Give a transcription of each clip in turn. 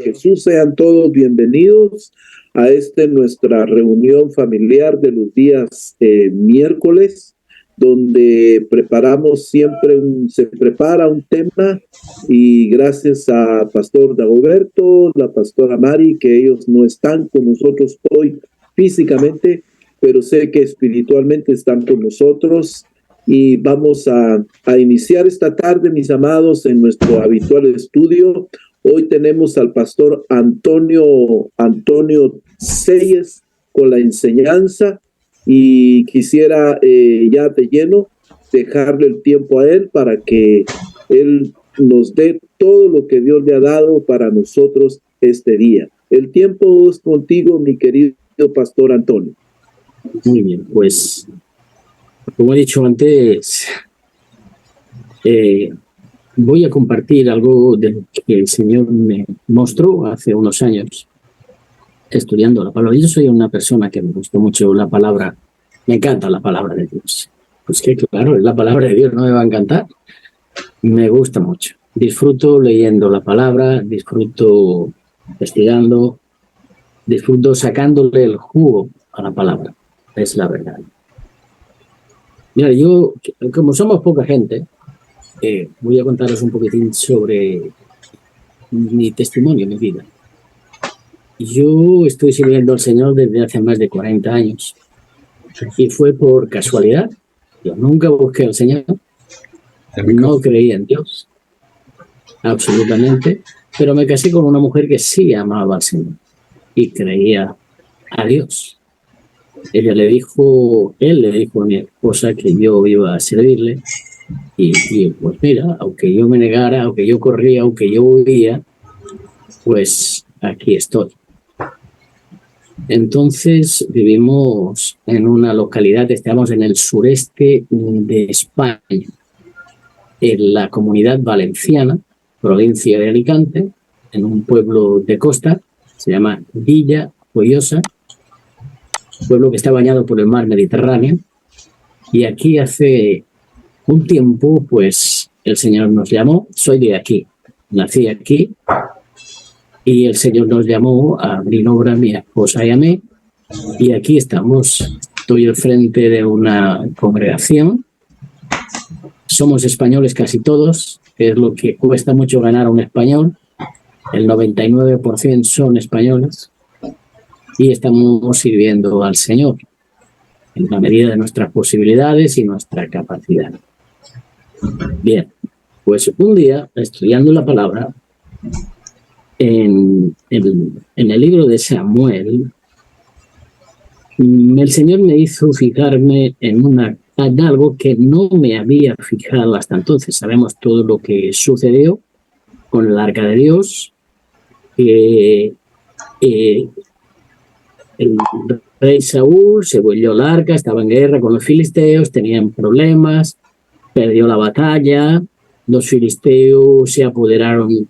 Jesús. Sean todos bienvenidos a nuestra reunión familiar de los días miércoles, donde se prepara un tema, y gracias a Pastor Dagoberto, la Pastora Mari, que ellos no están con nosotros hoy físicamente, pero sé que espiritualmente están con nosotros. Y vamos a iniciar esta tarde, mis amados, en nuestro habitual estudio. Hoy tenemos al pastor Antonio Selles con la enseñanza, y quisiera ya de lleno dejarle el tiempo a él para que él nos dé todo lo que Dios le ha dado para nosotros este día. El tiempo es contigo, mi querido pastor Antonio. Muy bien, pues como he dicho antes, voy a compartir algo de lo que el Señor me mostró hace unos años estudiando la palabra. Yo soy una persona que me gusta mucho la palabra, me encanta la palabra de Dios. Pues que claro, la palabra de Dios no me va a encantar. Me gusta mucho. Disfruto leyendo la palabra, disfruto investigando, disfruto sacándole el jugo a la palabra. Es la verdad. Mira, yo, como somos poca gente, voy a contaros un poquitín sobre mi testimonio, mi vida. Yo estoy sirviendo al Señor desde hace más de 40 años. Y fue por casualidad. Yo nunca busqué al Señor. No creía en Dios. Absolutamente. Pero me casé con una mujer que sí amaba al Señor. Y creía a Dios. Él le dijo a mi esposa que yo iba a servirle. Y pues mira, aunque yo me negara, aunque yo corría, aunque yo huía, pues aquí estoy. Entonces vivimos en una localidad, estamos en el sureste de España, en la Comunidad Valenciana, provincia de Alicante, en un pueblo de costa, se llama Villa Joyosa, pueblo que está bañado por el mar Mediterráneo. Y aquí hace un tiempo, pues el Señor nos llamó. Soy de aquí, nací aquí, y el Señor nos llamó a abrir obra a mi esposa y a mí, y aquí estamos. Estoy al frente de una congregación. Somos españoles casi todos, que es lo que cuesta mucho ganar a un español. El 99% son españoles, y estamos sirviendo al Señor en la medida de nuestras posibilidades y nuestra capacidad. Bien, pues un día, estudiando la palabra, en el libro de Samuel, el Señor me hizo fijarme en algo que no me había fijado hasta entonces. Sabemos todo lo que sucedió con el arca de Dios. El rey Saúl se volvió el arca, estaba en guerra con los filisteos, tenían problemas, perdió la batalla, los filisteos se apoderaron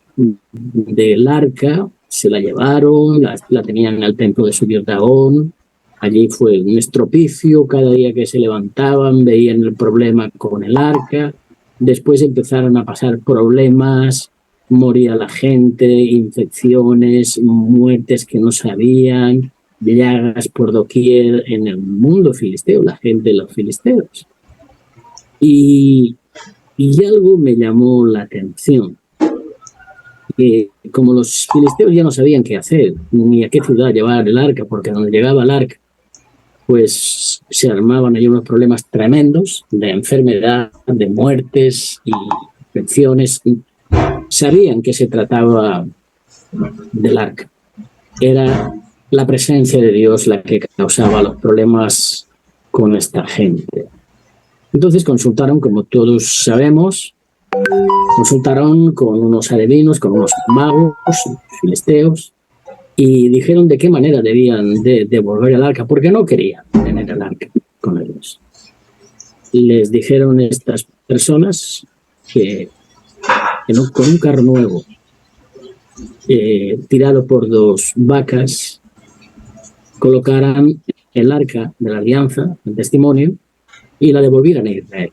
del arca, se la llevaron, la tenían en el templo de su dios Dagón. Allí fue un estropicio, cada día que se levantaban veían el problema con el arca. Después empezaron a pasar problemas, moría la gente, infecciones, muertes que no sabían, llagas por doquier en el mundo filisteo, la gente de los filisteos. Y algo me llamó la atención. Como los filisteos ya no sabían qué hacer, ni a qué ciudad llevar el arca, porque donde llegaba el arca, pues se armaban ahí unos problemas tremendos de enfermedad, de muertes y infecciones. Sabían que se trataba del arca. Era la presencia de Dios la que causaba los problemas con esta gente. Entonces consultaron, como todos sabemos, consultaron con unos adivinos, con unos magos, filisteos, y dijeron de qué manera debían de devolver el arca, porque no querían tener el arca con ellos. Les dijeron estas personas que con un carro nuevo, tirado por 2 vacas, colocaran el arca de la alianza, el testimonio, y la devolvieran a Israel.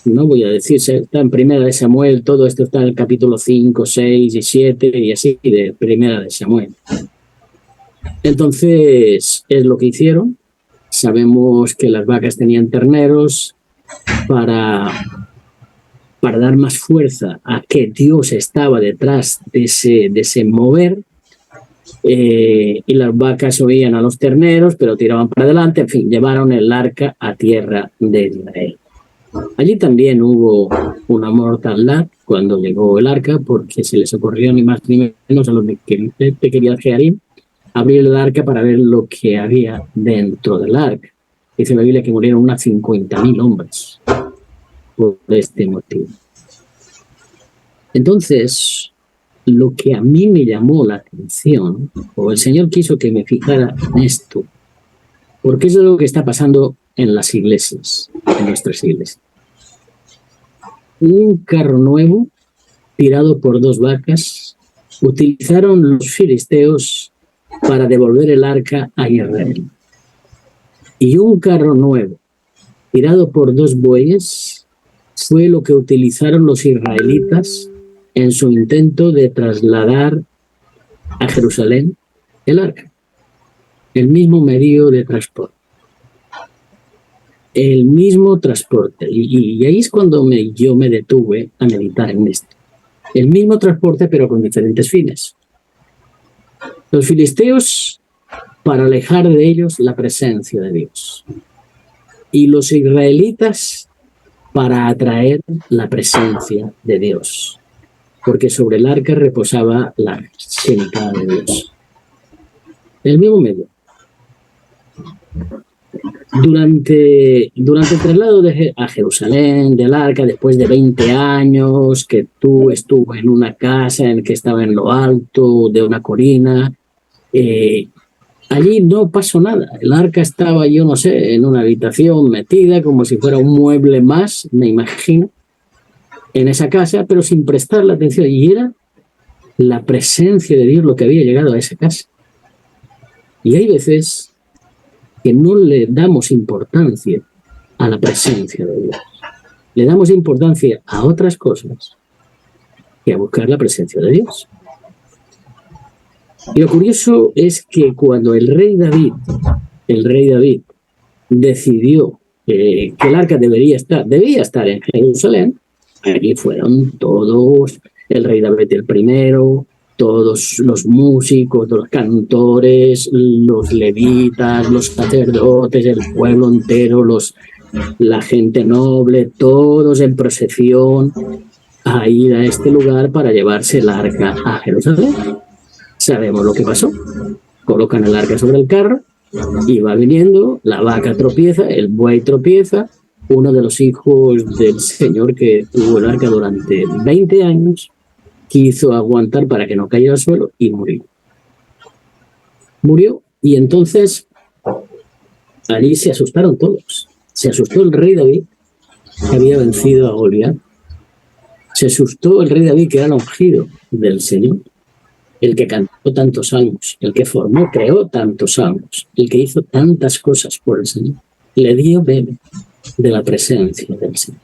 no voy a decir, está en Primera de Samuel, todo esto está en el capítulo 5, 6 y 7 y así de Primera de Samuel. Entonces, es lo que hicieron. Sabemos que las vacas tenían terneros para dar más fuerza a que Dios estaba detrás de ese mover. Y las vacas oían a los terneros, pero tiraban para adelante. En fin, llevaron el arca a tierra de Israel. Allí también hubo una mortandad cuando llegó el arca, porque se les ocurrió ni más ni menos a los de Kiriat Jearim abrir el arca para ver lo que había dentro del arca. Dice la Biblia que murieron unas 50.000 hombres por este motivo. Entonces, lo que a mí me llamó la atención, o el Señor quiso que me fijara en esto, porque eso es lo que está pasando en las iglesias, en nuestras iglesias. Un carro nuevo, tirado por 2 vacas, utilizaron los filisteos para devolver el arca a Israel. Y un carro nuevo, tirado por 2 bueyes, fue lo que utilizaron los israelitas en su intento de trasladar a Jerusalén el arca. El mismo medio de transporte. El mismo transporte. Y ahí es cuando yo me detuve a meditar en esto. El mismo transporte, pero con diferentes fines. Los filisteos, para alejar de ellos la presencia de Dios. Y los israelitas, para atraer la presencia de Dios. Porque sobre el arca reposaba la Shemitah de Dios. El mismo medio. Durante el traslado a Jerusalén del arca, después de 20 años, que estuvo en una casa en que estaba en lo alto de una colina, allí no pasó nada. El arca estaba, yo no sé, en una habitación metida como si fuera un mueble más, me imagino, en esa casa, pero sin prestarle atención. Y era la presencia de Dios lo que había llegado a esa casa. Y hay veces que no le damos importancia a la presencia de Dios. Le damos importancia a otras cosas que a buscar la presencia de Dios. Y lo curioso es que cuando el rey David decidió que el arca debía estar en Jerusalén, allí fueron todos, el rey David el primero, todos los músicos, los cantores, los levitas, los sacerdotes, el pueblo entero, la gente noble, todos en procesión a ir a este lugar para llevarse el arca a Jerusalén. Sabemos lo que pasó. Colocan el arca sobre el carro y va viniendo, la vaca tropieza, el buey tropieza, uno de los hijos del Señor que tuvo el arca durante 20 años, quiso aguantar para que no cayera al suelo y murió. Murió y entonces allí se asustaron todos. Se asustó el rey David, que había vencido a Goliat. Se asustó el rey David, que era el ungido del Señor, el que cantó tantos salmos, el que creó tantos salmos, el que hizo tantas cosas por el Señor. Le dio miedo de la presencia del Señor.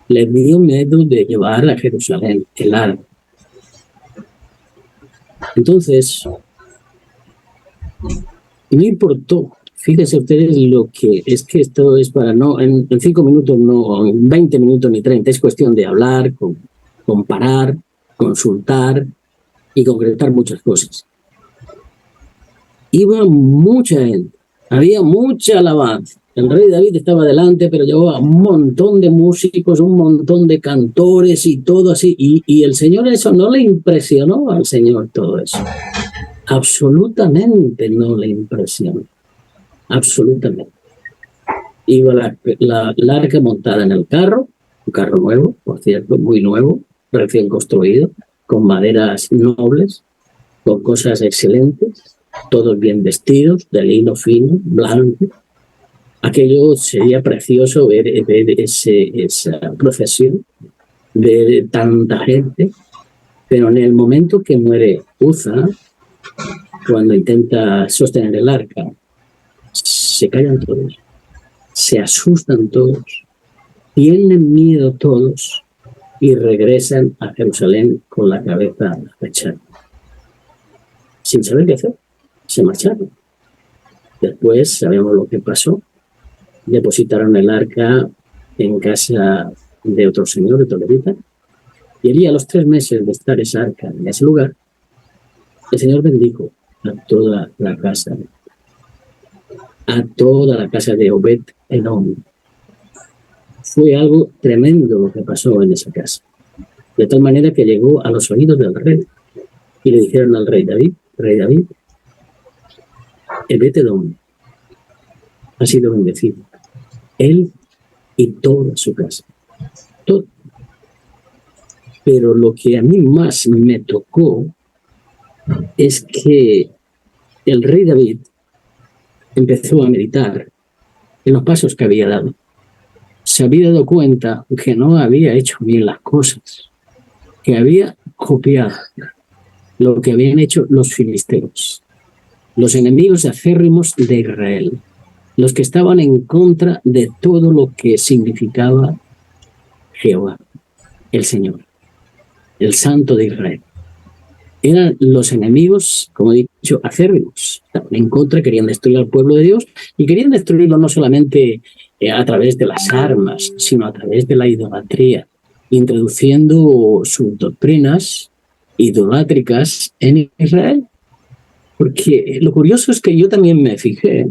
Le dio miedo de llevar a Jerusalén el arca. Entonces, no importó. Fíjense ustedes lo que es, que esto es para no, en 5 minutos, no, en 20 minutos ni 30, es cuestión de hablar, comparar, consultar y concretar muchas cosas. Iba mucha gente, había mucha alabanza. El rey David estaba delante, pero llevaba un montón de músicos, un montón de cantores y todo así. Y el Señor, eso no le impresionó al Señor todo eso. Absolutamente no le impresionó. Absolutamente. Iba la arca montada en el carro, un carro nuevo, por cierto, muy nuevo, recién construido, con maderas nobles, con cosas excelentes, todos bien vestidos, de lino fino, blanco. Aquello sería precioso ver esa procesión, ver tanta gente, pero en el momento que muere Uza, cuando intenta sostener el arca, se callan todos, se asustan todos, tienen miedo todos y regresan a Jerusalén con la cabeza agachada. Sin saber qué hacer, se marcharon. Después sabemos lo que pasó. Depositaron el arca en casa de otro señor, de otro levita, y allí a los 3 meses de estar esa arca en ese lugar, el Señor bendijo a toda la casa de Obed-Edom. Fue algo tremendo lo que pasó en esa casa, de tal manera que llegó a los oídos del rey y le dijeron al rey David, Obed-Edom ha sido bendecido, él y toda su casa, todo. Pero lo que a mí más me tocó es que el rey David empezó a meditar en los pasos que había dado. Se había dado cuenta que no había hecho bien las cosas, que había copiado lo que habían hecho los filisteos, los enemigos acérrimos de Israel, los que estaban en contra de todo lo que significaba Jehová, el Señor, el Santo de Israel. Eran los enemigos, como he dicho, acérrimos. Estaban en contra, querían destruir al pueblo de Dios y querían destruirlo no solamente a través de las armas, sino a través de la idolatría, introduciendo sus doctrinas idolátricas en Israel. Porque lo curioso es que yo también me fijé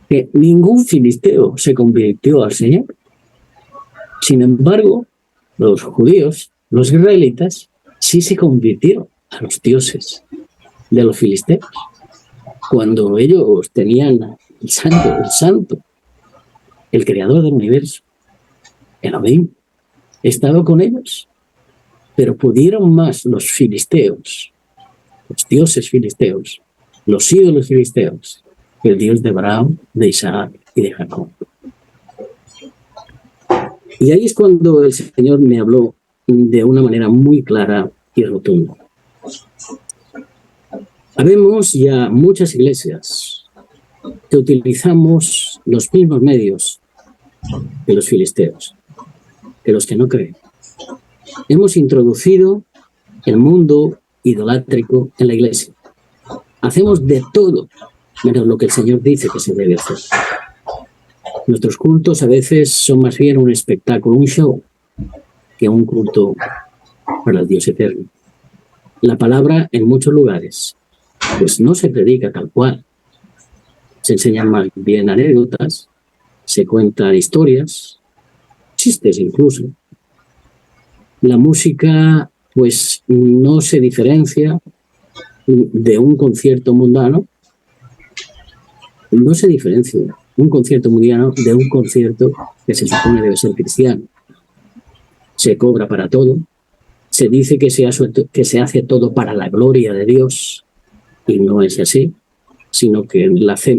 que ningún filisteo se convirtió al Señor. Sin embargo, los judíos, los israelitas, sí se convirtieron a los dioses de los filisteos. Cuando ellos tenían el santo, el creador del universo, Elohim, estaba con ellos. Pero pudieron más los filisteos, los dioses filisteos, los ídolos filisteos, que el Dios de Abraham, de Isaac y de Jacob. Y ahí es cuando el Señor me habló de una manera muy clara y rotunda. Habemos ya muchas iglesias que utilizamos los mismos medios que los filisteos, que los que no creen. Hemos introducido el mundo idolátrico en la iglesia. Hacemos de todo menos lo que el Señor dice que se debe hacer. Nuestros cultos a veces son más bien un espectáculo, un show, que un culto para el Dios eterno. La palabra en muchos lugares pues no se predica tal cual. Se enseñan más bien anécdotas, se cuentan historias, chistes incluso. La música pues no se diferencia de un concierto mundano, no se diferencia un concierto mundano de un concierto que se supone debe ser cristiano. Se cobra para todo, se dice que se hace todo para la gloria de Dios, y no es así, sino que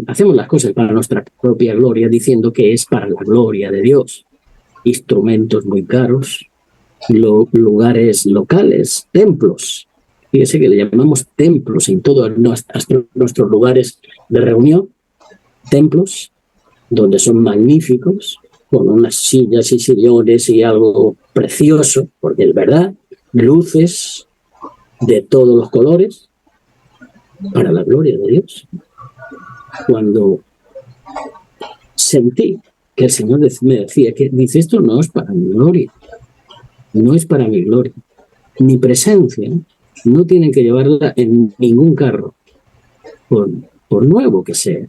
hacemos las cosas para nuestra propia gloria, diciendo que es para la gloria de Dios. Instrumentos muy caros, lugares locales, templos. Fíjese que le llamamos templos en todos nuestros lugares de reunión, templos, donde son magníficos, con unas sillas y sillones y algo precioso, porque es verdad, luces de todos los colores, para la gloria de Dios. Cuando sentí que el Señor me decía que dice, esto no es para mi gloria, no es para mi gloria. Mi presencia no tienen que llevarla en ningún carro, por nuevo que sea.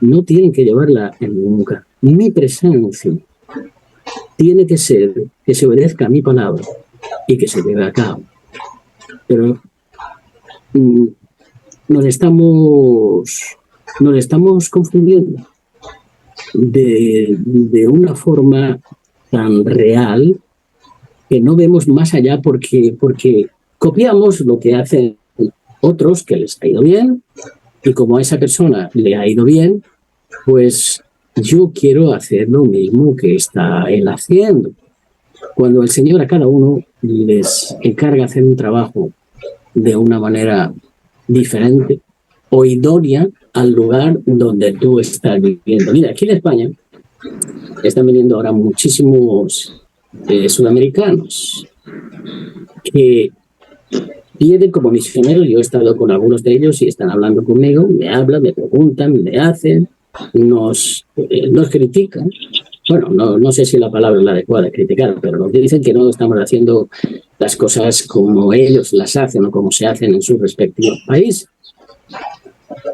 No tienen que llevarla en ningún carro. Mi presencia tiene que ser que se obedezca a mi palabra y que se lleve a cabo. Pero nos estamos confundiendo de una forma tan real que no vemos más allá porque copiamos lo que hacen otros que les ha ido bien, y como a esa persona le ha ido bien, pues yo quiero hacer lo mismo que está él haciendo. Cuando el Señor a cada uno les encarga hacer un trabajo de una manera diferente o idónea al lugar donde tú estás viviendo. Mira, aquí en España Están viniendo ahora muchísimos sudamericanos que vienen como misioneros. Yo he estado con algunos de ellos y están hablando conmigo, me hablan, me preguntan, me hacen, nos critican. Bueno, no sé si la palabra es la adecuada, criticar, pero nos dicen que no estamos haciendo las cosas como ellos las hacen o como se hacen en su respectivo país.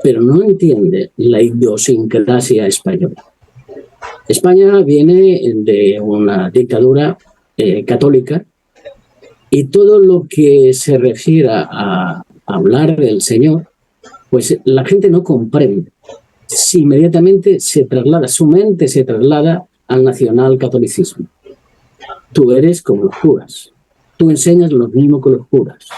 Pero no entiende la idiosincrasia española. España viene de una dictadura católica, y todo lo que se refiera a hablar del Señor, pues la gente no comprende. Si inmediatamente se traslada, su mente se traslada al nacionalcatolicismo. Tú eres como los curas. Tú enseñas lo mismo que los curas.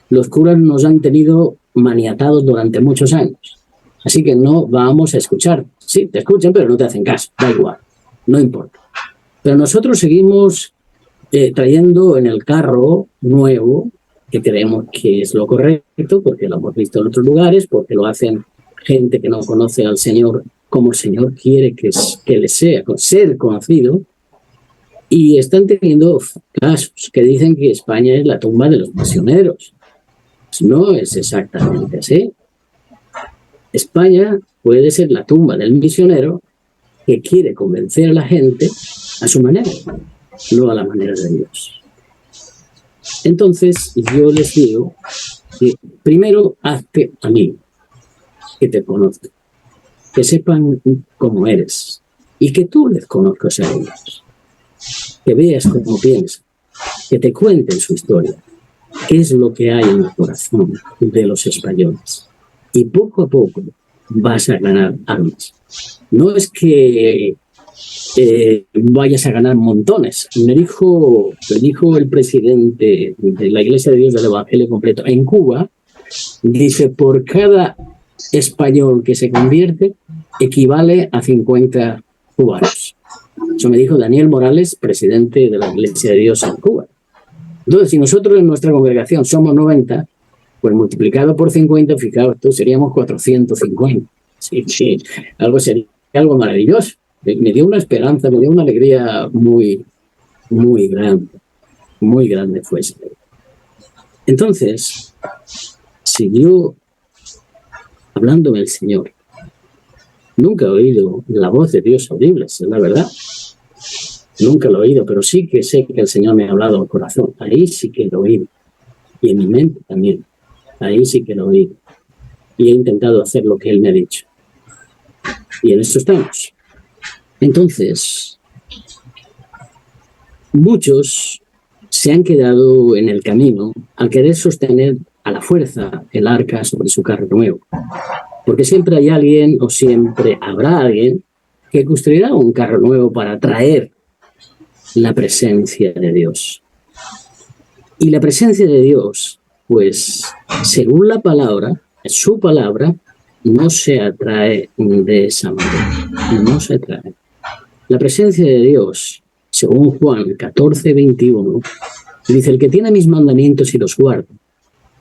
Los curas nos han tenido maniatados durante muchos años. Así que no vamos a escuchar. Sí, te escuchan, pero no te hacen caso. Da igual. No importa. Pero nosotros seguimos trayendo en el carro nuevo, que creemos que es lo correcto, porque lo hemos visto en otros lugares, porque lo hacen gente que no conoce al Señor como el Señor quiere que le sea, ser conocido, y están teniendo casos que dicen que España es la tumba de los misioneros. No es exactamente así. España puede ser la tumba del misionero que quiere convencer a la gente a su manera, no a la manera de Dios. Entonces, yo les digo que primero hazte amigo, que te conozcan, que sepan cómo eres y que tú les conozcas a ellos, que veas cómo piensan, que te cuenten su historia, qué es lo que hay en el corazón de los españoles. Y poco a poco vas a ganar almas. No es que vayas a ganar montones. Me dijo el presidente de la Iglesia de Dios del Evangelio Completo en Cuba, dice, por cada español que se convierte equivale a 50 cubanos. Eso me dijo Daniel Morales, presidente de la Iglesia de Dios en Cuba. Entonces, si nosotros en nuestra congregación somos 90, pues multiplicado por 50, fijaos, tú seríamos 450. Sí, sería algo maravilloso. Me dio una esperanza, me dio una alegría muy, muy grande fue esa. Entonces, siguió hablándome el Señor. Nunca he oído la voz de Dios audible, es la verdad. Nunca lo he oído, pero sí que sé que el Señor me ha hablado al corazón. Ahí sí que lo he oído. Y en mi mente también. Ahí sí que lo he oído. Y he intentado hacer lo que Él me ha dicho. Y en esto estamos. Entonces, muchos se han quedado en el camino al querer sostener a la fuerza el arca sobre su carro nuevo. Porque siempre hay alguien, o siempre habrá alguien, que construirá un carro nuevo para traer la presencia de Dios. Y la presencia de Dios, pues, según la palabra, su palabra, no se atrae de esa manera. No se atrae. La presencia de Dios, según Juan 14:21, dice, el que tiene mis mandamientos y los guarda,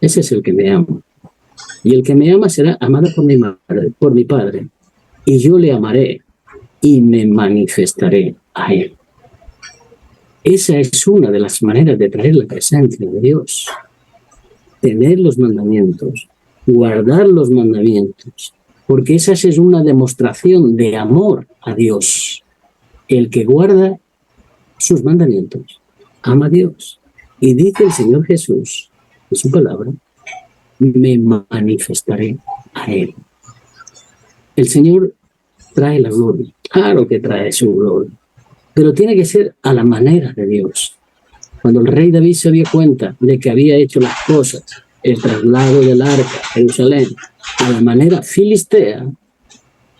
ese es el que me ama. Y el que me ama será amado por mi Padre, y yo le amaré y me manifestaré a él. Esa es una de las maneras de traer la presencia de Dios. Tener los mandamientos, guardar los mandamientos, porque esa es una demostración de amor a Dios. El que guarda sus mandamientos ama a Dios. Y dice el Señor Jesús, en su palabra, me manifestaré a Él. El Señor trae la gloria. Claro que trae su gloria. Pero tiene que ser a la manera de Dios. Cuando el rey David se dio cuenta de que había hecho las cosas, el traslado del arca a Jerusalén, a la manera filistea,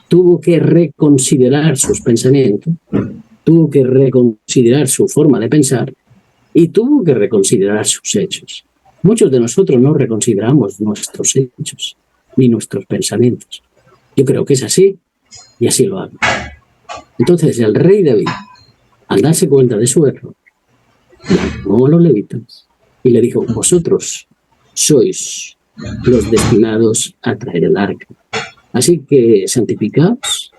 tuvo que reconsiderar sus pensamientos, tuvo que reconsiderar su forma de pensar y tuvo que reconsiderar sus hechos. Muchos de nosotros no reconsideramos nuestros hechos ni nuestros pensamientos. Yo creo que es así y así lo hago. Entonces el rey David, al darse cuenta de su error, llamó a los levitas y le dijo, vosotros sois los destinados a traer el arca. Así que santificaos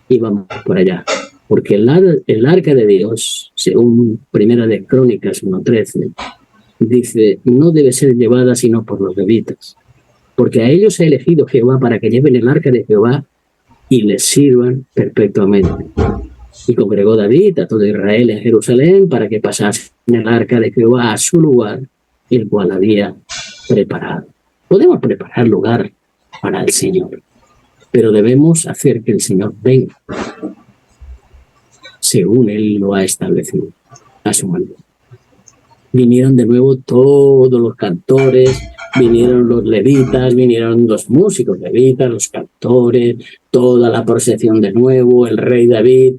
y vamos por allá. Porque el arca de Dios, según Primera de Crónicas 1:13, dice, no debe ser llevada sino por los levitas, porque a ellos ha elegido Jehová para que lleven el arca de Jehová y les sirvan perpetuamente. Y congregó David a todo Israel en Jerusalén para que pasasen el arca de Jehová a su lugar, el cual había preparado. Podemos preparar lugar para el Señor, pero debemos hacer que el Señor venga según Él lo ha establecido a su manera. Vinieron de nuevo todos los cantores, vinieron los levitas, vinieron los músicos levitas, los cantores, toda la procesión de nuevo, el rey David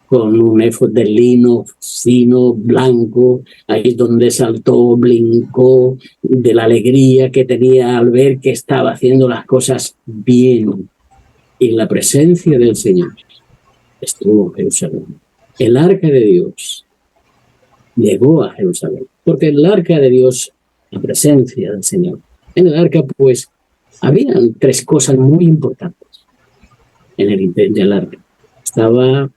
con un éfod de lino fino, blanco, ahí es donde saltó, brincó de la alegría que tenía al ver que estaba haciendo las cosas bien. Y la presencia del Señor estuvo en Jerusalén. El arca de Dios llegó a Jerusalén, porque el arca de Dios, la presencia del Señor, en el arca pues habían 3 cosas muy importantes en el interior del arca. Estaba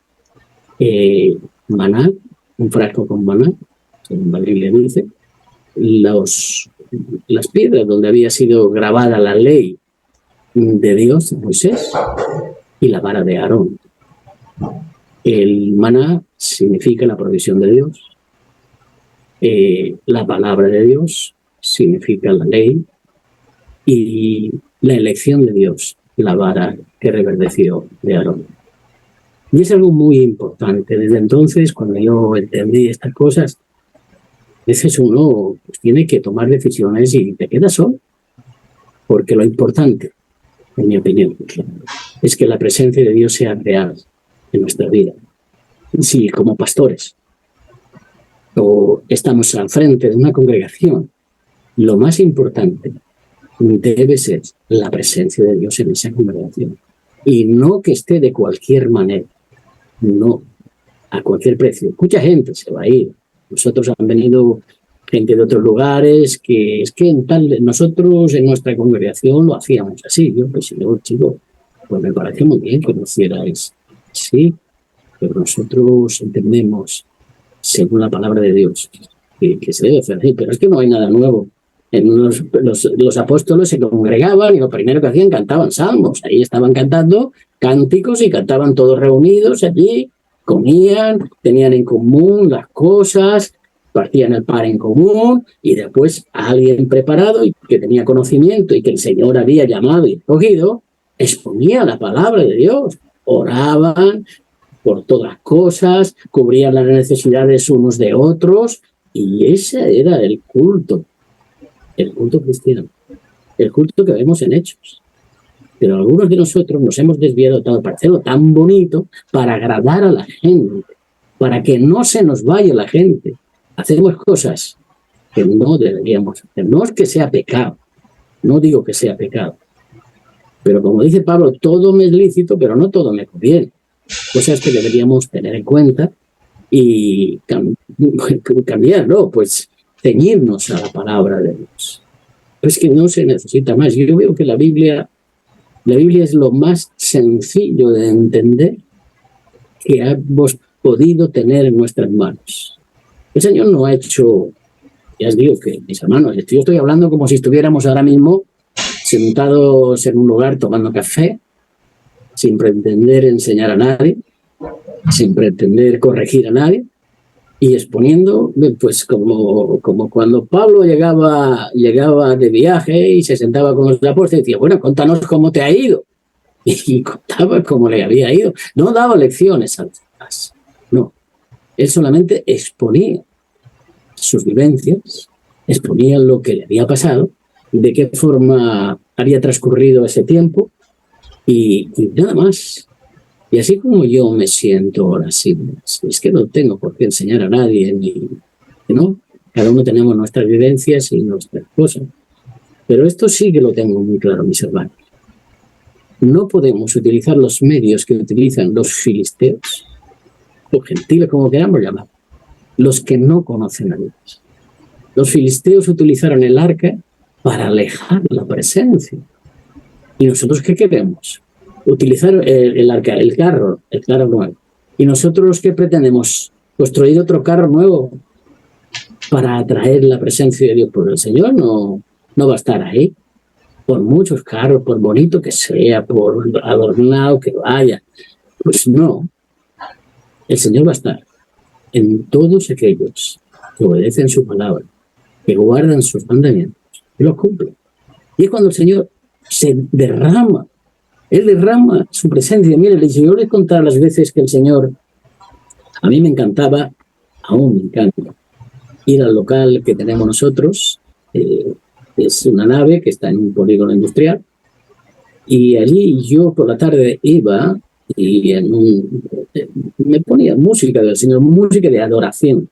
maná, un frasco con maná, según la Biblia dice, las piedras donde había sido grabada la ley de Dios, Moisés, y la vara de Aarón. El maná significa la provisión de Dios. La palabra de Dios significa la ley, y la elección de Dios, la vara que reverdeció de Aarón. Y es algo muy importante. Desde entonces, cuando yo entendí estas cosas, a veces uno pues, tiene que tomar decisiones y te quedas solo. Porque lo importante, en mi opinión, es que la presencia de Dios sea real en nuestra vida. Si como pastores o estamos al frente de una congregación, lo más importante debe ser la presencia de Dios en esa congregación. Y no que esté de cualquier manera, no a cualquier precio. Mucha gente se va a ir. Nosotros han venido gente de otros lugares que es que nosotros en nuestra congregación lo hacíamos así. Yo, pues, chico, pues me pareció muy bien que lo hicierais así, pero nosotros entendemos, según la palabra de Dios, que se debe hacer así, pero es que no hay nada nuevo. Los apóstoles se congregaban y lo primero que hacían, cantaban salmos. Ahí estaban cantando cánticos y cantaban todos reunidos allí, comían, tenían en común las cosas, partían el pan en común, y después alguien preparado y que tenía conocimiento y que el Señor había llamado y escogido, exponía la palabra de Dios, oraban por todas cosas, cubrían las necesidades unos de otros, y ese era el culto cristiano, el culto que vemos en Hechos. Pero algunos de nosotros nos hemos desviado tanto para hacerlo tan bonito, para agradar a la gente, para que no se nos vaya la gente. Hacemos cosas que no deberíamos hacer. No es que sea pecado, no digo que sea pecado, pero como dice Pablo, todo me es lícito, pero no todo me conviene. Cosas que deberíamos tener en cuenta y cambiar, ¿no? Pues ceñirnos a la palabra de Dios. Es que no se necesita más. Yo veo que la Biblia es lo más sencillo de entender que hemos podido tener en nuestras manos. El Señor no ha hecho, ya os digo que, mis hermanos, yo estoy hablando como si estuviéramos ahora mismo sentados en un lugar tomando café, sin pretender enseñar a nadie, sin pretender corregir a nadie, y exponiendo, pues como cuando Pablo llegaba de viaje y se sentaba con los apóstoles y decía, bueno, contanos cómo te ha ido. Y contaba cómo le había ido. No daba lecciones a los demás, no. Él solamente exponía sus vivencias, exponía lo que le había pasado, de qué forma había transcurrido ese tiempo y nada más. Y así como yo me siento ahora, sí, es que no tengo por qué enseñar a nadie, ¿no? Cada uno tenemos nuestras vivencias y nuestras cosas. Pero esto sí que lo tengo muy claro, mis hermanos. No podemos utilizar los medios que utilizan los filisteos, o gentiles, como queramos llamar, los que no conocen a Dios. Los filisteos utilizaron el arca para alejar la presencia. ¿Y nosotros qué queremos? Utilizar el arca, el carro nuevo, ¿Y nosotros qué pretendemos? ¿Construir otro carro nuevo para atraer la presencia de Dios? Pues el Señor no va a estar ahí. Por muchos carros, por bonito que sea, por adornado que vaya. Pues no. El Señor va a estar en todos aquellos que obedecen su palabra, que guardan sus mandamientos y los cumplen. Y es cuando el Señor se derrama. Él derrama su presencia. Mire, yo les contaba las veces que el Señor, a mí me encantaba, aún me encanta, ir al local que tenemos nosotros. Es una nave que está en un polígono industrial. Y allí yo por la tarde iba y me ponía música del Señor, música de adoración.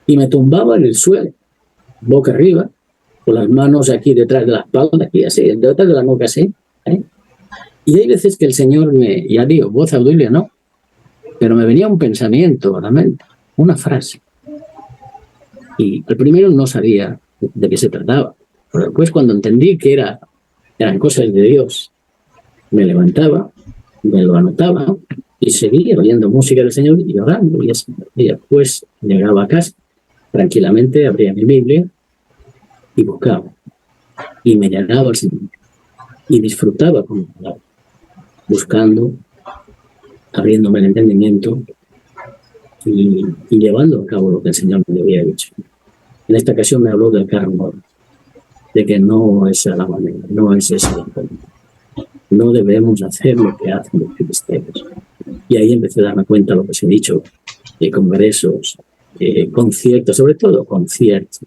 Y me tumbaba en el suelo, boca arriba, con las manos aquí detrás de la espalda, aquí así, detrás de la nuca así. Y hay veces que el Señor ya digo, voz audible no, pero me venía un pensamiento a la mente, una frase. Y al primero no sabía de qué se trataba, pero después cuando entendí que eran cosas de Dios, me levantaba, me lo anotaba y seguía oyendo música del Señor y orando. Y después llegaba a casa, tranquilamente abría mi Biblia y buscaba. Y me llegaba al Señor. Y disfrutaba con la palabra, buscando, abriéndome el entendimiento y llevando a cabo lo que el Señor me había dicho. En esta ocasión me habló del carro nuevo, de que no es a la manera, no es esa la forma. No debemos hacer lo que hacen los filisteos. Y ahí empecé a darme cuenta de lo que os he dicho, de congresos, conciertos, sobre todo conciertos,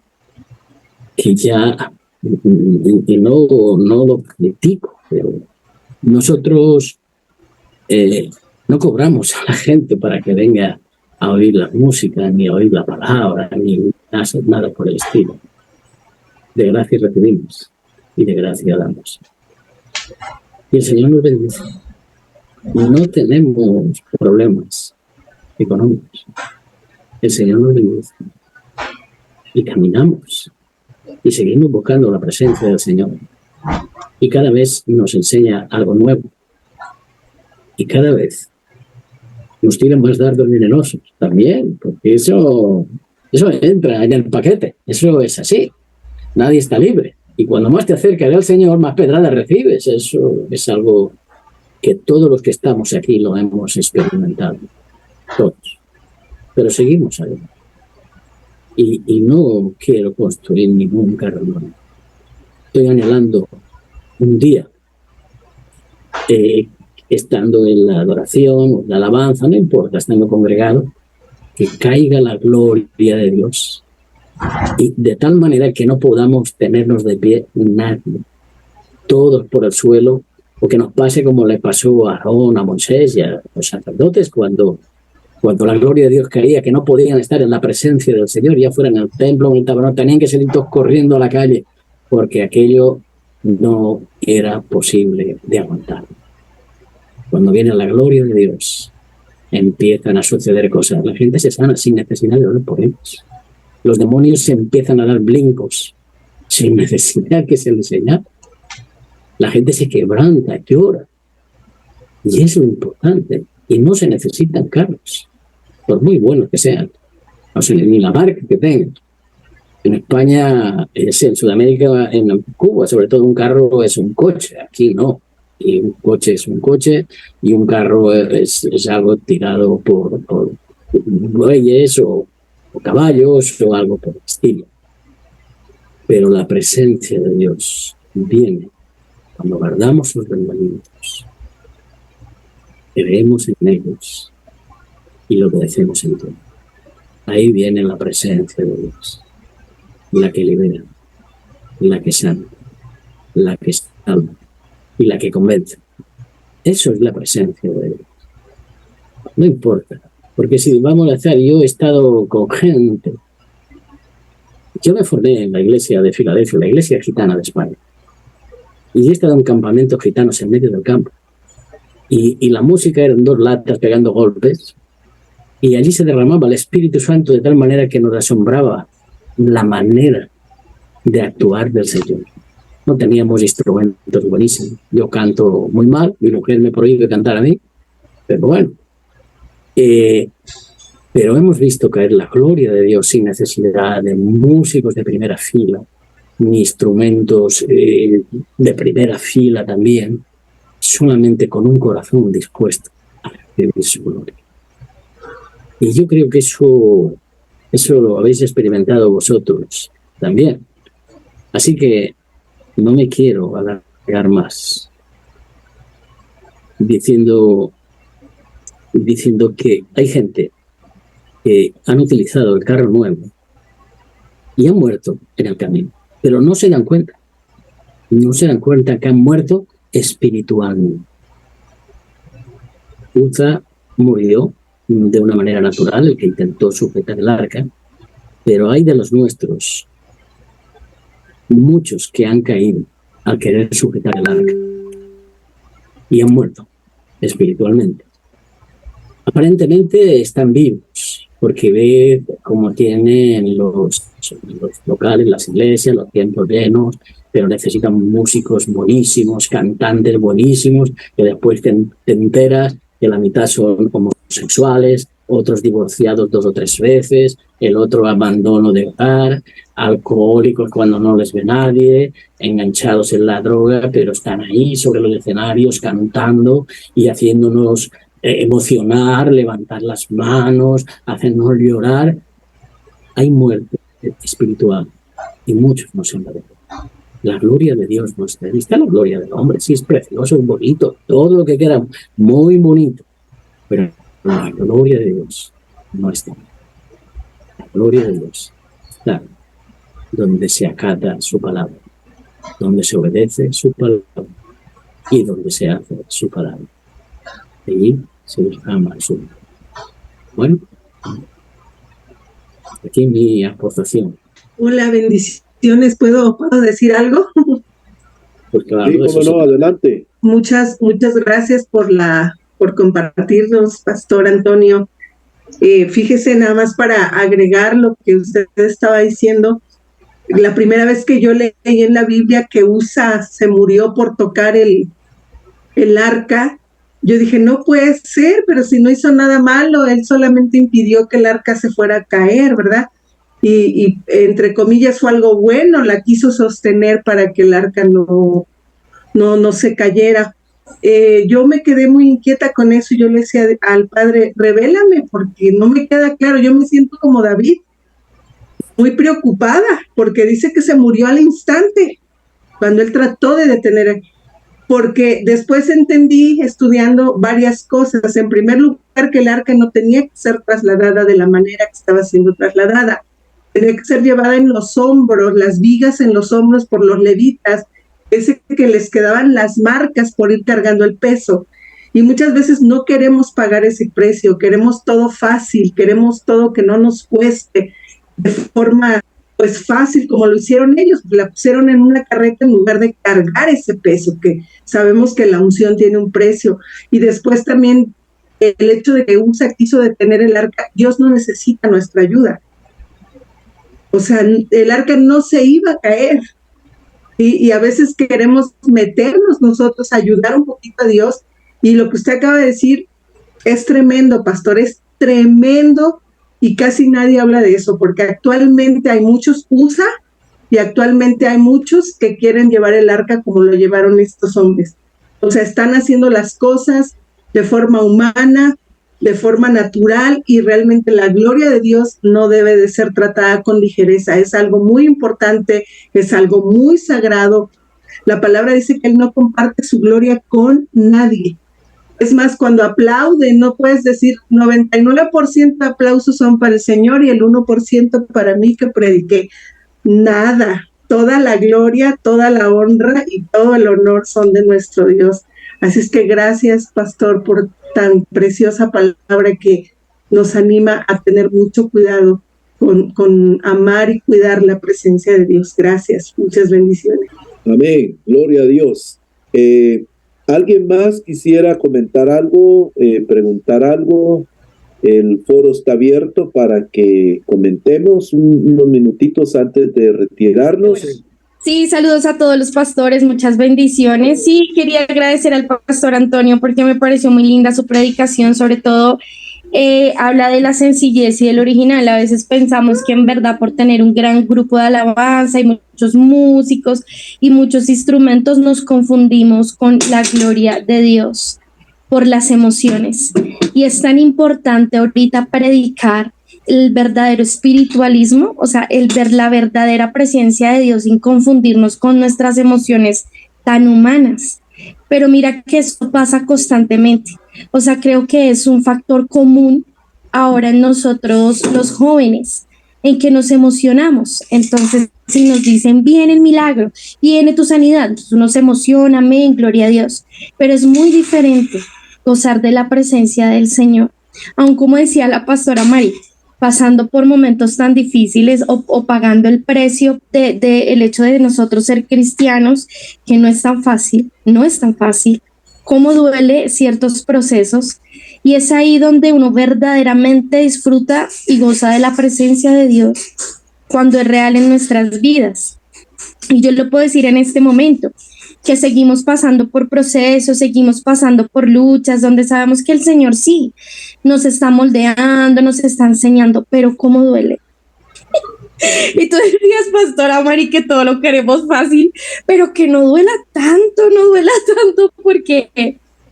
que ya, y no lo critico, pero nosotros no cobramos a la gente para que venga a oír la música, ni a oír la palabra, ni hacer nada por el estilo. De gracia recibimos y de gracia damos. Y el Señor nos bendice. No tenemos problemas económicos. El Señor nos bendice. Y caminamos. Y seguimos buscando la presencia del Señor. Y cada vez nos enseña algo nuevo. Y cada vez nos tiran más dardos venenosos. También, porque eso entra en el paquete. Eso es así. Nadie está libre. Y cuando más te acercas al Señor, más pedradas recibes. Eso es algo que todos los que estamos aquí lo hemos experimentado. Todos. Pero seguimos ahí. Y no quiero construir ningún carro nuevo. Estoy anhelando un día, estando en la adoración, la alabanza, no importa, estando congregado, que caiga la gloria de Dios. Y de tal manera que no podamos tenernos de pie nadie, todos por el suelo, o que nos pase como le pasó a Aarón, a Moisés y a los sacerdotes cuando la gloria de Dios caía, que no podían estar en la presencia del Señor, ya fuera en el templo o en el tabernáculo, tenían que salir todos corriendo a la calle, porque aquello no era posible de aguantar. Cuando viene la gloria de Dios, empiezan a suceder cosas. La gente se sana sin necesidad de orar por ellos. Los demonios se empiezan a dar brincos sin necesidad que se les enseñe. La gente se quebranta, llora. Y eso es lo importante. Y no se necesitan carros, por muy buenos que sean. No sé, ni la marca que tengan. En España, en Sudamérica, en Cuba, sobre todo un carro es un coche. Aquí no. Y un coche es un coche y un carro es algo tirado por bueyes o caballos o algo por el estilo. Pero la presencia de Dios viene cuando guardamos los mandamientos, creemos en ellos y lo obedecemos en todo. Ahí viene la presencia de Dios, la que libera, la que sana, la que salva y la que convence. Eso es la presencia de Dios. No importa. Porque si vamos a hacer, yo he estado con gente. Yo me formé en la iglesia de Filadelfia, la iglesia gitana de España. Y he estado en campamentos gitanos en medio del campo. Y la música eran 2 latas pegando golpes. Y allí se derramaba el Espíritu Santo de tal manera que nos asombraba la manera de actuar del Señor. No teníamos instrumentos buenísimos. Yo canto muy mal, mi mujer me prohíbe cantar a mí. Pero bueno. Pero hemos visto caer la gloria de Dios sin necesidad de músicos de primera fila, ni instrumentos de primera fila también, solamente con un corazón dispuesto a recibir su gloria. Y yo creo que eso lo habéis experimentado vosotros también. Así que no me quiero alargar más diciendo que hay gente que han utilizado el carro nuevo y han muerto en el camino, pero no se dan cuenta. No se dan cuenta que han muerto espiritualmente. Uza murió de una manera natural, el que intentó sujetar el arca, pero hay de los nuestros muchos que han caído al querer sujetar el arca y han muerto espiritualmente. Aparentemente están vivos, porque ve cómo tienen los locales, las iglesias, los templos llenos, pero necesitan músicos buenísimos, cantantes buenísimos, que después te enteras que la mitad son homosexuales, otros divorciados 2 o 3 veces, el otro abandono de hogar, alcohólicos cuando no les ve nadie, enganchados en la droga, pero están ahí sobre los escenarios cantando y haciéndonos emocionar, levantar las manos, hacernos llorar. Hay muerte espiritual y muchos no se han dado. La gloria de Dios no está. Está la gloria del hombre, sí, es precioso, es bonito, todo lo que queda, muy bonito, pero la gloria de Dios no está. La gloria de Dios está donde se acata su palabra, donde se obedece su palabra y donde se hace su palabra. Allí se ama su vida. Bueno, aquí mi aportación. Hola, bendiciones. ¿Puedo decir algo? Pues claro, sí, cómo no, adelante. Muchas gracias por compartirnos, Pastor Antonio. Fíjese nada más para agregar lo que usted estaba diciendo. La primera vez que yo leí en la Biblia que Uza se murió por tocar el arca, yo dije, no puede ser, pero si no hizo nada malo, él solamente impidió que el arca se fuera a caer, ¿verdad? Y entre comillas fue algo bueno, la quiso sostener para que el arca no se cayera. Yo me quedé muy inquieta con eso, yo le decía al Padre, revélame, porque no me queda claro, yo me siento como David, muy preocupada, porque dice que se murió al instante, cuando él trató de detener, porque después entendí, estudiando varias cosas. En primer lugar, que el arca no tenía que ser trasladada de la manera que estaba siendo trasladada, tenía que ser llevada en los hombros, las vigas en los hombros por los levitas, ese que les quedaban las marcas por ir cargando el peso. Y muchas veces no queremos pagar ese precio, queremos todo fácil, queremos todo que no nos cueste, de forma pues fácil, como lo hicieron ellos, la pusieron en una carreta en lugar de cargar ese peso, que sabemos que la unción tiene un precio. Y después también el hecho de que Uza quiso detener el arca, Dios no necesita nuestra ayuda. O sea, el arca no se iba a caer. Y a veces queremos meternos nosotros, ayudar un poquito a Dios. Y lo que usted acaba de decir es tremendo, pastor, es tremendo. Y casi nadie habla de eso, porque actualmente hay muchos USA y actualmente hay muchos que quieren llevar el arca como lo llevaron estos hombres. O sea, están haciendo las cosas de forma humana, de forma natural, y realmente la gloria de Dios no debe de ser tratada con ligereza. Es algo muy importante, es algo muy sagrado. La palabra dice que Él no comparte su gloria con nadie. Es más, cuando aplauden, no puedes decir 99% de aplausos son para el Señor y el 1% para mí que prediqué. Nada, toda la gloria, toda la honra y todo el honor son de nuestro Dios. Así es que gracias, pastor, por tan preciosa palabra que nos anima a tener mucho cuidado con amar y cuidar la presencia de Dios. Gracias, muchas bendiciones. Amén, gloria a Dios. ¿Alguien más quisiera comentar algo, preguntar algo? El foro está abierto para que comentemos unos minutitos antes de retirarnos. Sí, saludos a todos los pastores, muchas bendiciones. Sí, quería agradecer al pastor Antonio porque me pareció muy linda su predicación, sobre todo habla de la sencillez y del original. A veces pensamos que en verdad por tener un gran grupo de alabanza y muchos músicos y muchos instrumentos nos confundimos con la gloria de Dios por las emociones. Y es tan importante ahorita predicar el verdadero espiritualismo, o sea, el ver la verdadera presencia de Dios sin confundirnos con nuestras emociones tan humanas. Pero mira que esto pasa constantemente. O sea, creo que es un factor común ahora en nosotros los jóvenes, en que nos emocionamos. Entonces, si nos dicen, viene el milagro, viene tu sanidad, entonces uno se emociona, amén, gloria a Dios. Pero es muy diferente gozar de la presencia del Señor. Aun como decía la pastora Mari, pasando por momentos tan difíciles o pagando el precio de el hecho de nosotros ser cristianos, que no es tan fácil, no es tan fácil, cómo duele ciertos procesos, y es ahí donde uno verdaderamente disfruta y goza de la presencia de Dios cuando es real en nuestras vidas. Y yo lo puedo decir en este momento, que seguimos pasando por procesos, seguimos pasando por luchas, donde sabemos que el Señor sí nos está moldeando, nos está enseñando, pero cómo duele. Y tú decías, pastora Mari, que todo lo queremos fácil, pero que no duela tanto, porque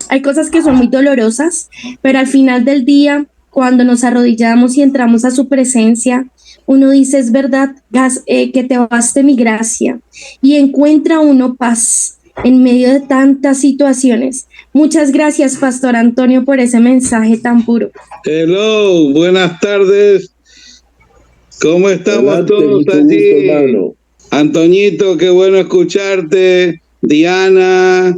hay cosas que son muy dolorosas, pero al final del día, cuando nos arrodillamos y entramos a su presencia, uno dice, es verdad, que te baste mi gracia, y encuentra uno paz en medio de tantas situaciones. Muchas gracias, Pastor Antonio, por ese mensaje tan puro. Hello, buenas tardes. ¿Cómo estamos Adelante, todos mucho allí? gusto, hermano. Antoñito, qué bueno escucharte. Diana,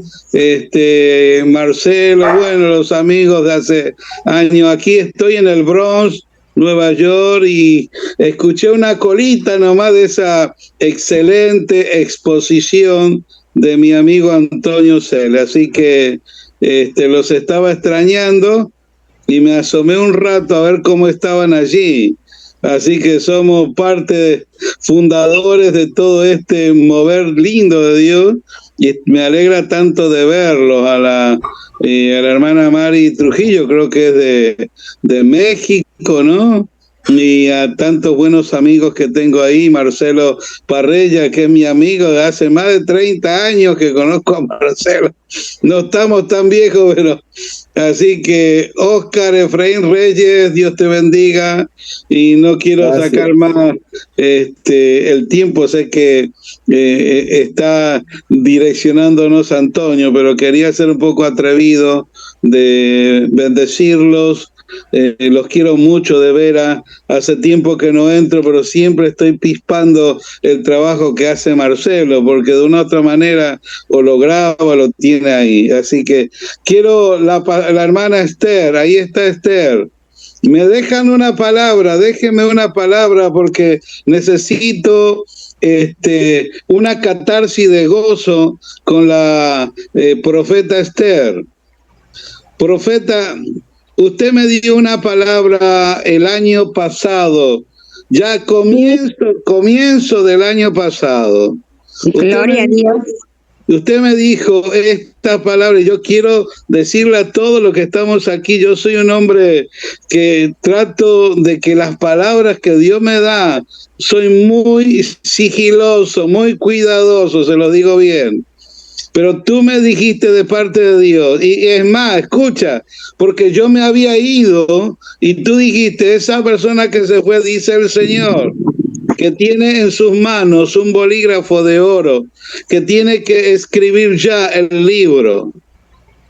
Marcelo, bueno, los amigos de hace años. Aquí estoy en el Bronx, Nueva York, y escuché una colita nomás de esa excelente exposición de mi amigo Antonio Cele. Así que los estaba extrañando y me asomé un rato a ver cómo estaban allí. Así que somos fundadores de todo este mover lindo de Dios, y me alegra tanto de verlos. A la hermana Mari Trujillo, creo que es de México, ¿no? Y a tantos buenos amigos que tengo ahí, Marcelo Parrella, que es mi amigo de hace más de 30 años que conozco a Marcelo. No estamos tan viejos, pero... Así que, Oscar Efraín Reyes, Dios te bendiga, y no quiero sacar más el tiempo, sé que está direccionándonos Antonio, pero quería ser un poco atrevido de bendecirlos. Los quiero mucho, de veras. Hace tiempo que no entro, pero siempre estoy pispando el trabajo que hace Marcelo, porque de una u otra manera o lo graba o lo tiene ahí. Así que quiero la hermana Esther, ahí está Esther. Me dejan una palabra, déjenme una palabra, porque necesito una catarsis de gozo con la profeta Esther. Profeta, usted me dio una palabra el año pasado, ya comienzo del año pasado. Gloria a Dios. Usted me dijo esta palabra, y yo quiero decirle a todos los que estamos aquí, yo soy un hombre que trato de que las palabras que Dios me da, soy muy sigiloso, muy cuidadoso, se lo digo bien. Pero tú me dijiste de parte de Dios, y es más, escucha, porque yo me había ido y tú dijiste, esa persona que se fue, dice el Señor, que tiene en sus manos un bolígrafo de oro, que tiene que escribir ya el libro.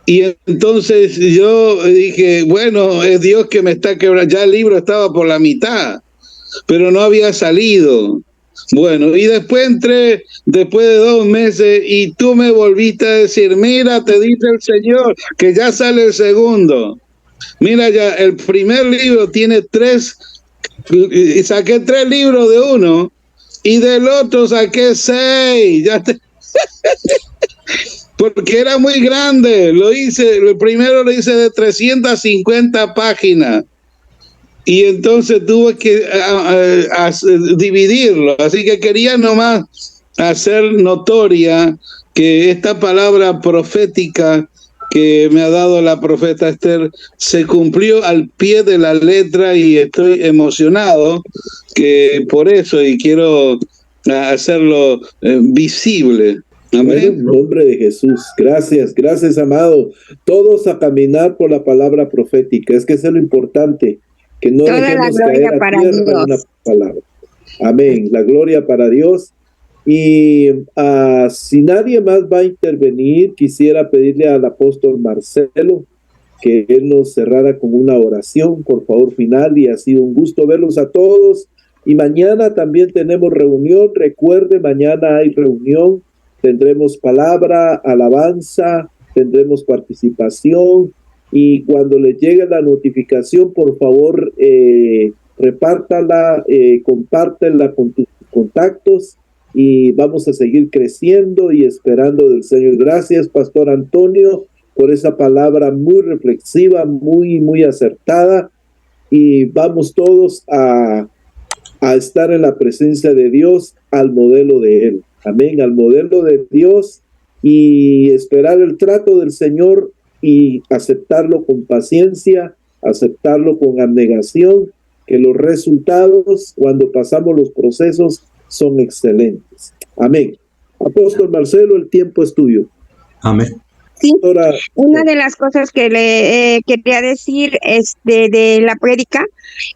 Y entonces yo dije, bueno, es Dios que me está quebrando. Ya el libro estaba por la mitad, pero no había salido. Bueno, y después entré, después de 2 meses, y tú me volviste a decir, mira, te dice el Señor, que ya sale el segundo. Mira, ya el primer libro tiene 3, y saqué 3 libros de uno, y del otro saqué 6. Ya porque era muy grande. El primero lo hice de 350 páginas. Y entonces tuve que dividirlo. Así que quería nomás hacer notoria que esta palabra profética que me ha dado la profeta Esther se cumplió al pie de la letra y estoy emocionado que por eso y quiero hacerlo visible. Amén. Amén. En el nombre de Jesús. Gracias, amado. Todos a caminar por la palabra profética. Es que eso es lo importante, que no Toda dejemos la gloria caer a para tierra Dios. una palabra. Amén. La gloria para Dios. Y si nadie más va a intervenir, quisiera pedirle al apóstol Marcelo que él nos cerrara con una oración, por favor, final. Y ha sido un gusto verlos a todos. Y mañana también tenemos reunión. Recuerde, mañana hay reunión. Tendremos palabra, alabanza, tendremos participación. Y cuando les llegue la notificación, por favor, repártala, compártela con tus contactos. Y vamos a seguir creciendo y esperando del Señor. Gracias, Pastor Antonio, por esa palabra muy reflexiva, muy acertada. Y vamos todos a estar en la presencia de Dios al modelo de Él. Amén, al modelo de Dios y esperar el trato del Señor y aceptarlo con paciencia, aceptarlo con abnegación, que los resultados cuando pasamos los procesos son excelentes. Amén. Apóstol Marcelo, el tiempo es tuyo. Amén. Sí, una de las cosas que le quería decir es de la prédica.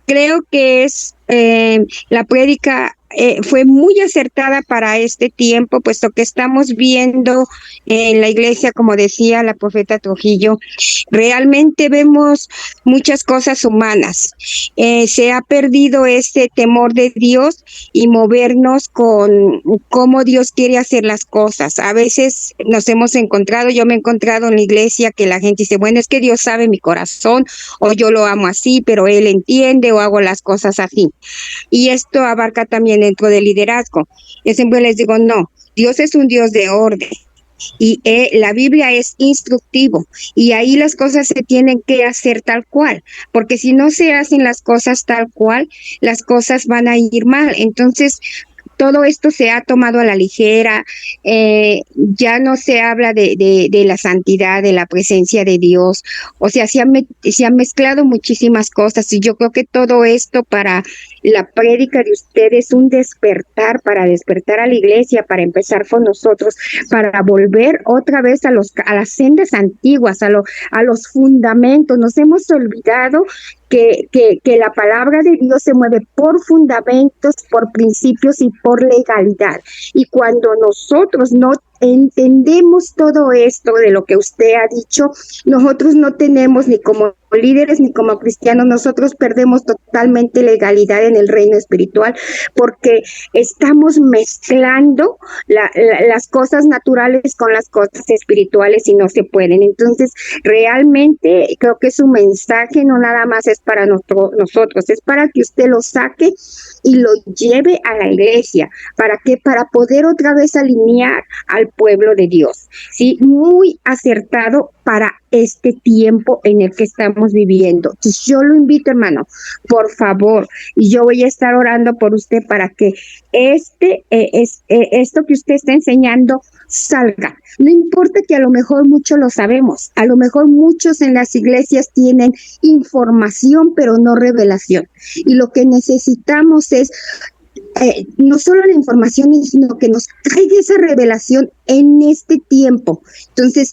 Creo que es la prédica fue muy acertada para este tiempo, puesto que estamos viendo en la iglesia, como decía la profeta Trujillo, realmente vemos muchas cosas humanas. Se ha perdido ese temor de Dios y movernos con cómo Dios quiere hacer las cosas. A veces nos hemos encontrado, yo me he encontrado en la iglesia que la gente dice, bueno, es que Dios sabe mi corazón, o yo lo amo así, pero Él entiende, o hago las cosas así. Y esto abarca también dentro del liderazgo. Yo siempre les digo, no, Dios es un Dios de orden. Y la Biblia es instructivo y ahí las cosas se tienen que hacer tal cual, porque si no se hacen las cosas tal cual, las cosas van a ir mal. Entonces, todo esto se ha tomado a la ligera, ya no se habla de la santidad, de la presencia de Dios, o sea, se han mezclado muchísimas cosas y yo creo que todo esto para la prédica de ustedes, un despertar, para despertar a la iglesia, para empezar con nosotros, para volver otra vez a las sendas antiguas, a los fundamentos. Nos hemos olvidado que la palabra de Dios se mueve por fundamentos, por principios y por legalidad. Y cuando nosotros no entendemos todo esto de lo que usted ha dicho, nosotros no tenemos ni como líderes ni como cristianos, nosotros perdemos totalmente legalidad en el reino espiritual porque estamos mezclando las cosas naturales con las cosas espirituales y no se pueden. Entonces, realmente creo que su mensaje no nada más es para nosotros, es para que usted lo saque y lo lleve a la iglesia. ¿Para qué? Para poder otra vez alinear al pueblo de Dios. Sí, muy acertado para este tiempo en el que estamos viviendo. Entonces yo lo invito, hermano, por favor, y yo voy a estar orando por usted para que esto que usted está enseñando salga. No importa que a lo mejor muchos lo sabemos, a lo mejor muchos en las iglesias tienen información, pero no revelación. Y lo que necesitamos es no solo la información, sino que nos traiga esa revelación en este tiempo. Entonces,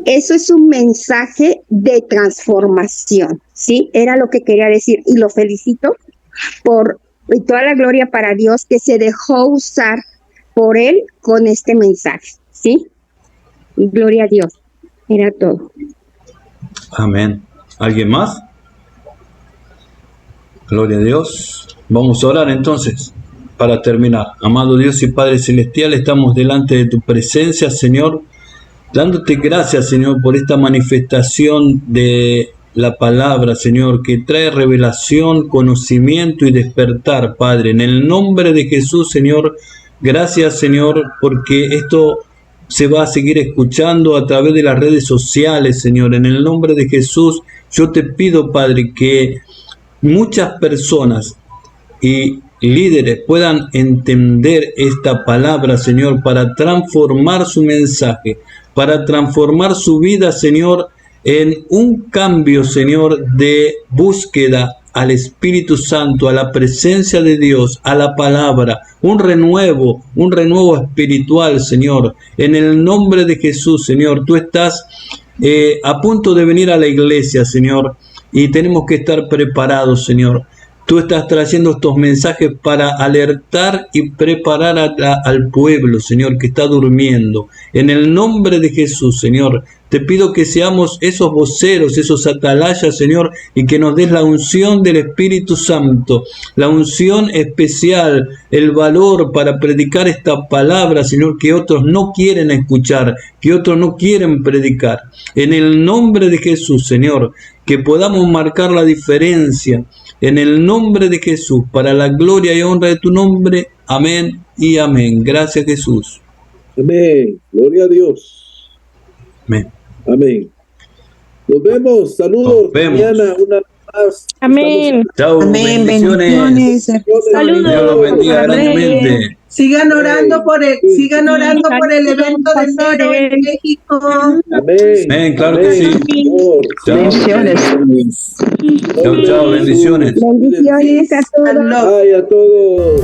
eso es un mensaje de transformación, ¿sí? Era lo que quería decir y lo felicito por toda la gloria para Dios que se dejó usar por Él con este mensaje, ¿sí? Y gloria a Dios. Era todo. Amén. ¿Alguien más? Gloria a Dios. Vamos a orar entonces. Para terminar, amado Dios y Padre Celestial, estamos delante de tu presencia, Señor, dándote gracias, Señor, por esta manifestación de la palabra, Señor, que trae revelación, conocimiento y despertar, Padre. En el nombre de Jesús, Señor, gracias, Señor, porque esto se va a seguir escuchando a través de las redes sociales, Señor. En el nombre de Jesús, yo te pido, Padre, que muchas personas y líderes puedan entender esta palabra, Señor, para transformar su mensaje, para transformar su vida, Señor, en un cambio, Señor, de búsqueda al Espíritu Santo, a la presencia de Dios, a la palabra, un renuevo espiritual, Señor. En el nombre de Jesús, Señor, tú estás a punto de venir a la iglesia, Señor, y tenemos que estar preparados, Señor. Tú estás trayendo estos mensajes para alertar y preparar al pueblo, Señor, que está durmiendo. En el nombre de Jesús, Señor, te pido que seamos esos voceros, esos atalayas, Señor, y que nos des la unción del Espíritu Santo, la unción especial, el valor para predicar esta palabra, Señor, que otros no quieren escuchar, que otros no quieren predicar. En el nombre de Jesús, Señor, que podamos marcar la diferencia. En el nombre de Jesús, para la gloria y honra de tu nombre. Amén y amén. Gracias, Jesús. Amén. Gloria a Dios. Amén. Amén. Nos vemos. Saludos. Nos vemos. Mañana una vez más. Amén. Chao. Amén. Bendiciones. Saludos. Dios los bendiga grandemente. Sigan orando por el evento de enero en México. Amén. Amén, claro que sí. Chao. Bendiciones. Chao, chao, bendiciones. Bendiciones a todos. Ay, a todos.